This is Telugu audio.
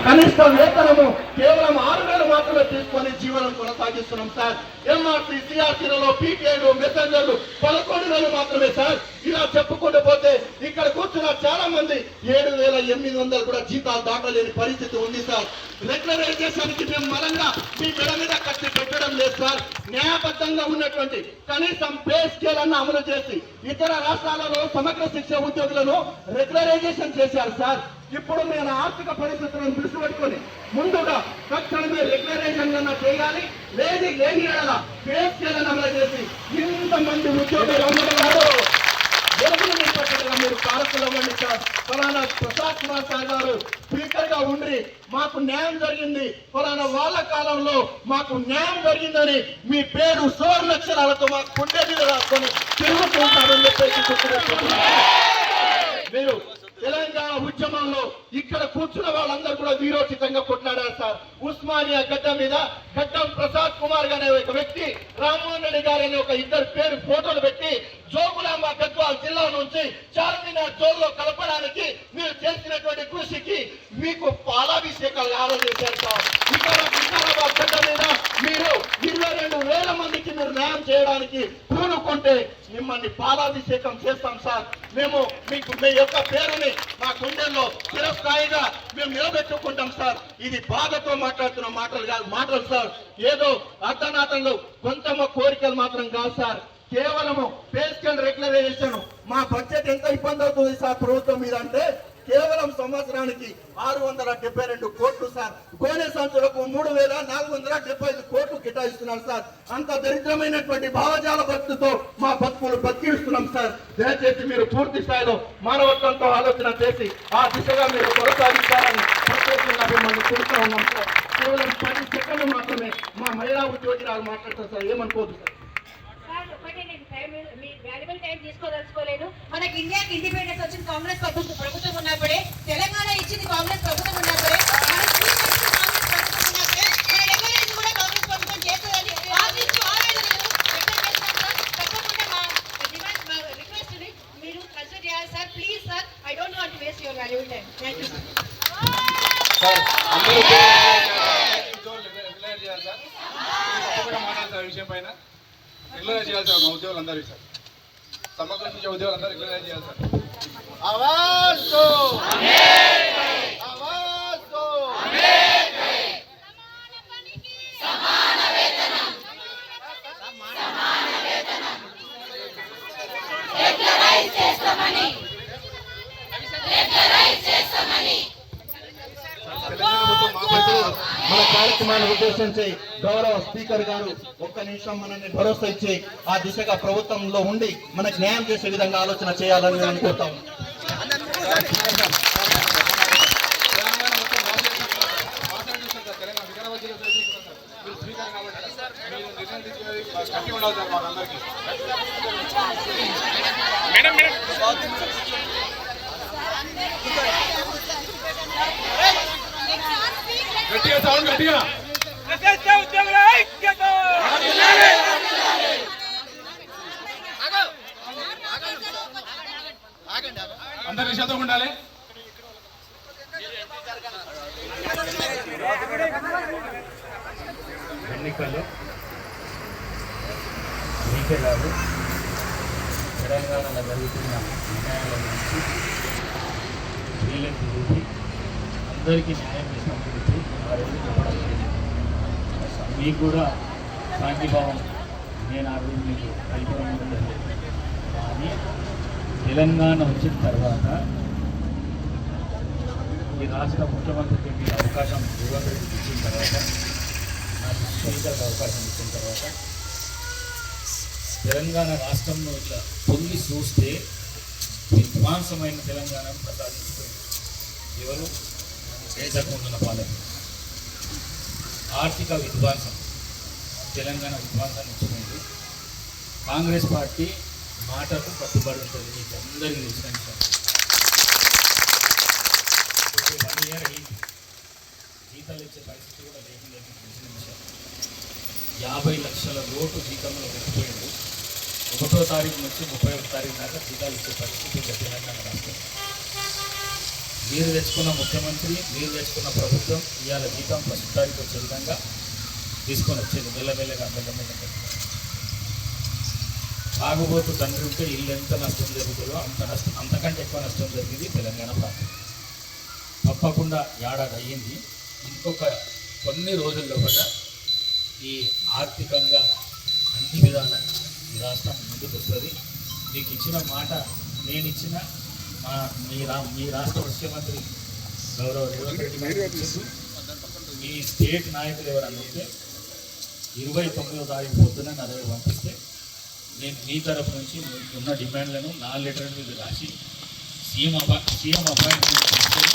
కనిష్ట వేతనము కేవలం 6,000 మాత్రమే తీసుకొని జీవనం కొనసాగిస్తున్నాం సార్. ఎంఆర్సీ సిఆర్సీలలో పీటీఐలు మెసెంజర్లు 11,000 మాత్రమే సార్. ఇలా చెప్పుకుంటూ పోతే ఇక్కడ కూర్చున్న చాలా మంది 7,800 కూడా జీతాలు దాటలేని పరిస్థితి ఉంది సార్. రెగ్యులరైజేషన్ కి మేము బలంగా మీ మెడ మీద కట్టి పెట్టడం లేదు సార్. న్యాయబద్ధంగా ఉన్నటువంటి కనీసం పే స్కేల్ అన్న అమలు చేసి ఇతర రాష్ట్రాలలో సమగ్ర శిక్ష ఉద్యోగులను రెగ్యులరైజేషన్ చేశారు సార్. ఇప్పుడు నేను ఆర్థిక పరిస్థితులను దృష్టి పెట్టుకొని ముందుగా తక్షణమే రెగ్యులరైజేషన్ అన్న చేయాలి. లేని పే స్కేల్ అమలు చేసి ఇంతమంది ఉద్యోగులు మీరు కారకులవ్వండి సార్. ఫలానా ప్రసాద్ కుమార్ సార్ గారు స్పీకర్ గా ఉండి మాకు న్యాయం జరిగింది, ఫలానా వాళ్ళ కాలంలో మాకు న్యాయం జరిగిందని మీ పేరు సువర్ణాక్షరాలతో మాకు గుండె మీద రాసుకొని తిరుగుతుంటారని చెప్పేసి మీరు తెలంగాణ ఉద్యమంలో ఇక్కడ కూర్చున్న వాళ్ళందరూ కూడా వీరోచితంగా కొట్లాడారు సార్. ఉస్మానియా గడ్డ మీద గడ్డం ప్రసాద్ కుమార్ గారి ఒక వ్యక్తి, రామ్మోహన్ రెడ్డి గారు అనే ఒక ఇద్దరు పేరు ఫోటోలు పెట్టి జోగులాంబ గద్వాల జిల్లా నుంచి చార్మినార్ జోల్లో కలపడానికి మీరు చేసినటువంటి కృషికి మీకు పాలాభిషేకాలు ఆలోచించారు సార్. వికారాబాద్ గడ్డ మీద మీరు 22,000 మందికి మీరు న్యాయం చేయడానికి పూనుకుంటే మిమ్మల్ని పాలాభిషేకం చేస్తాం సార్. మేము మీకు మీ యొక్క పేరుని మా గుండెల్లో చిరస్థాయిగా మేము నిలబెట్టుకుంటాం సార్. ఇది బాధతో మాట్లాడుతున్న మాటలు కాదు, మాటలు సార్. ఏదో అర్ధనాటంలో కొంచెం కోరికలు మాత్రం కాదు సార్. కేవలము పే స్కేల్ రెగ్యులరైజేషన్ మా బడ్జెట్ ఎంత ఇబ్బంది అవుతుంది సార్ ప్రభుత్వం మీద అంటే కేవలం సంవత్సరానికి 672 కోట్లు సార్. గోనె సంచులకు 3,475 కోట్లు కేటాయిస్తున్నారు సార్. అంత దరిద్రమైనటువంటి భావజాల భక్తితో మా బతుకులు బతికిస్తున్నాం సార్. దయచేసి మీరు పూర్తి స్థాయిలో మానవత్వంతో ఆలోచన చేసి ఆ దిశగా మీరు కొనసాగించాలని ప్రత్యేకంగా మిమ్మల్ని కోరుతూ ఉన్నాం సార్. కేవలం 10 సెకండ్లు మాత్రమే మా మహిళా ఉద్యోగిరాలు మాట్లాడతారు సార్. ఏమనుకోదు సార్. తీసుకోదలుచుకోలేదు. మనకి ఇండియాకి ఇండిపెండెన్స్ వచ్చింది కాంగ్రెస్ ప్రభుత్వం ఉన్నప్పుడే, తెలంగాణ ఇచ్చింది కాంగ్రెస్ ప్రభుత్వం ఉన్నప్పుడే, కూడా కాంగ్రెస్ ప్రభుత్వం చేస్తుందని రిక్వెస్ట్ మీరు కన్సిడర్ చేయాలి sir. Please sir, I don't want to waste your valuable time. Thank you sir. విషయం పైన రెగ్యులర్ చేయాలి సార్. మా ఉద్యోగులందరూ సార్, సమగ్ర శిక్ష ఉద్యోగులందరూ రెగ్యులర్ చేయాలి సార్. మన కార్యక్రమాన్ని ఉద్దేశించి గౌరవ స్పీకర్ గారు ఒక్క నిమిషం మనల్ని భరోసా ఇచ్చి ఆ దిశగా ప్రభుత్వంలో ఉండి మనకు న్యాయం చేసే విధంగా ఆలోచన చేయాలని నేను కోరుతాం. గట్టిగా సౌండ్ గట్టిగా. అందరు నిశ్శబ్దంగా ఉండాలి. ఎన్నికలు మీకే కాదు, తెలంగాణలో జరుగుతున్న అన్యాయాల గురించి వీళ్ళకి చూసి అందరికీ న్యాయం చేసినట్టు ఆ రోజు చెప్పడం మీకు కూడా శాంతిభావం నేను ఆ రోజు మీకు కల్పడం జరిగింది. కానీ తెలంగాణ వచ్చిన తర్వాత ఈ రాష్ట్ర ముఖ్యమంత్రికి మీకు అవకాశం రేవంత్ రెడ్డికి ఇచ్చిన తర్వాత, నాకు స్పీకర్కి అవకాశం ఇచ్చిన తర్వాత తెలంగాణ రాష్ట్రంలో ఇట్లా పొంగి చూస్తే విధ్వంసమైన తెలంగాణను ప్రసాదించిపోయింది. ఎవరు దేశకుంటున్న పాలన ఆర్థిక విధ్వంసం, తెలంగాణ విధ్వంసాన్ని ఇచ్చిపోయింది. కాంగ్రెస్ పార్టీ మాటకు కట్టుబడి ఉంటుంది. మీకు అందరికీ తెలిసిన విషయం. 1 year అయింది, జీతాలు ఇచ్చే పరిస్థితి కూడా లేకుండా తెలిసిన విషయం. 50 లక్షల లోటు జీతంలో పెట్టిపోయింది. 1వ తారీఖు నుంచి 31వ తారీఖు దాకా జీతాలు ఇచ్చే పరిస్థితి తెలంగాణ రాష్ట్రం. మీరు తెచ్చుకున్న ముఖ్యమంత్రి, మీరు తెచ్చుకున్న ప్రభుత్వం ఇవాళ జీతం ఫస్ట్ తారీఖు వచ్చే విధంగా తీసుకొని వచ్చేది మెల్లమెల్లగా. తాగుబోతు తండ్రి ఉంటే ఇల్లు ఎంత నష్టం జరుగుతుందో అంతకంటే ఎక్కువ నష్టం జరిగింది తెలంగాణ ప్రాంతం. తప్పకుండా ఏడాది అయ్యింది. ఇంకొక కొన్ని రోజుల్లో కూడా ఈ ఆర్థికంగా అన్ని విధాల ఈ రాష్ట్రం ముందుకు వస్తుంది. మీకు ఇచ్చిన మాట నేను ఇచ్చిన మీ రాష్ట్ర ముఖ్యమంత్రి గౌరవ రేవంత్ రెడ్డి గారు ఇచ్చారు. మీ స్టేట్ నాయకులు ఎవరన్నా ఉంటే 29వ తారీఖు పొద్దున నా దగ్గర పంపిస్తే నేను మీ తరఫు నుంచి ఉన్న డిమాండ్లను 4 లెటర్ మీద రాసి సీఎం అపాయింట్మెంట్ తీసుకొని